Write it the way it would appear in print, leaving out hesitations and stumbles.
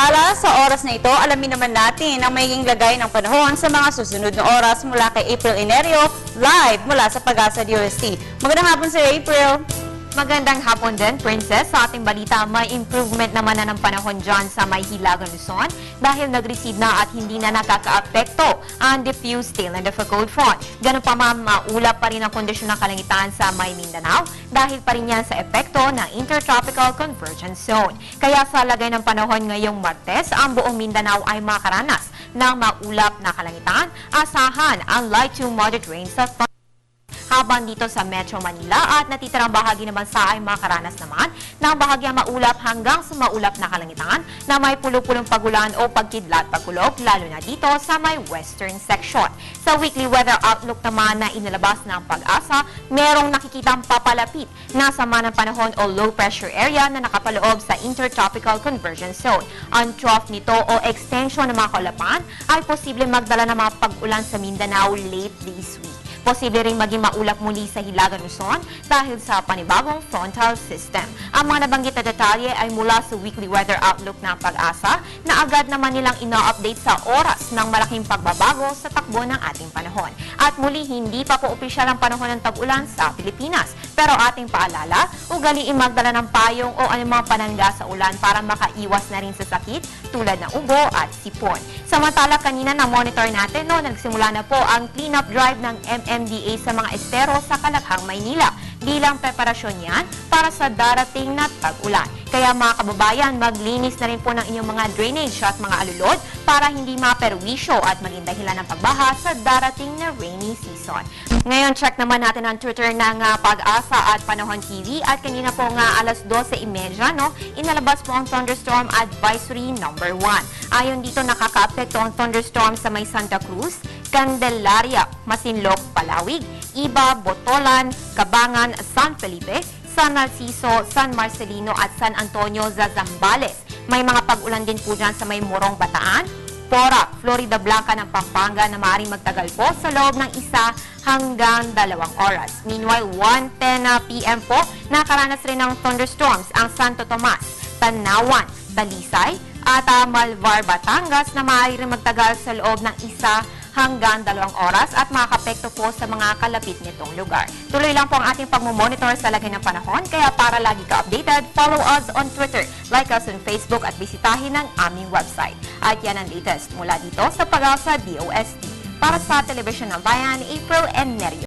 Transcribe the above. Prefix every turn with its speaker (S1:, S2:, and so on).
S1: Samantala, sa oras na ito, alamin naman natin ang magiging lagay ng panahon sa mga susunod na oras mula kay April Enerio, live mula sa Pag-asa DOST. Magandang hapon sa April!
S2: Magandang hapon din, Princess. Sa ating balita, may improvement naman na ng panahon dyan sa may Hilagang Luzon dahil nag-recede na at hindi na nakaka-apekto ang diffuse tail end of a cold front. Ganun pa maulap pa rin ang kondisyon ng kalangitan sa may Mindanao dahil pa rin yan sa epekto ng Intertropical Convergence Zone. Kaya sa lagay ng panahon ngayong Martes, ang buong Mindanao ay makaranas ng maulap na kalangitan. Asahan ang light to moderate rain sa habang dito sa Metro Manila at natitirang bahagi ng bansa ay makaranas naman ng bahagyang maulap hanggang sa maulap na kalangitan na may pulo-pulong pagulan o pagkidlat pagkulog lalo na dito sa may western section. Sa weekly weather outlook naman na inilabas ng Pag-asa, merong nakikitang papalapit na sama ng panahon o low pressure area na nakapaloob sa Intertropical Convergence Zone. Ang trough nito o extension ng mga kaulapan ay posible magdala ng mga pag-ulan sa Mindanao late this week. Posible ring maging maulap muli sa Hilagang Luzon dahil sa panibagong frontal system. Ang mga nabanggit na detalye ay mula sa weekly weather outlook ng Pag-asa na agad naman nilang ina-update sa oras ng malaking pagbabago sa takbo ng ating panahon. At muli, hindi pa po opisyal ang panahon ng tag-ulan sa Pilipinas. Pero ating paalala, ugaliin magdala ng payong o anumang panangga sa ulan para makaiwas na rin sa sakit tulad ng ubo at sipon. Samantala, kanina na-monitor natin, nagsimula na po ang cleanup drive ng MMDA sa mga estero sa Kalakhang, Maynila. Bilang preparasyon yan para sa darating na tag-ulan. Kaya mga kababayan, maglinis na rin po ng inyong mga drainage at mga alulod para hindi maperwisyo at maging dahilan ng pagbaha sa darating na rainy season. Ngayon, check naman natin ang Twitter ng Pag-asa at Panahon TV at kanina po nga alas 12:30, inalabas po ang thunderstorm advisory number 1. Ayon dito, nakaka-apekto ang thunderstorm sa may Santa Cruz, Candelaria, Masinloc, Palawig, Iba, Botolan, Cabangan, San Felipe, San Narciso, San Marcelino at San Antonio, Zambales. May mga pag-ulan din po dyan sa may Morong, Bataan, Porac, Florida Blanca ng Pampanga na maaaring magtagal po sa loob ng 1 hanggang 2 oras. Meanwhile, 1:10 p.m. po, nakaranas rin ng thunderstorms ang Santo Tomas, Tanawan, Talisay at Malvar, Batangas na maaaring magtagal sa loob ng 1 hanggang 2 oras at makakapekto po sa mga kalapit nitong lugar. Tuloy lang po ang ating pagmumonitor sa lagay ng panahon, kaya para lagi ka updated, follow us on Twitter, like us on Facebook at bisitahin ang aming website. At yan ang latest mula dito sa Pag-asa DOST. Para sa Telebisyon ng Bayan, April Enerio.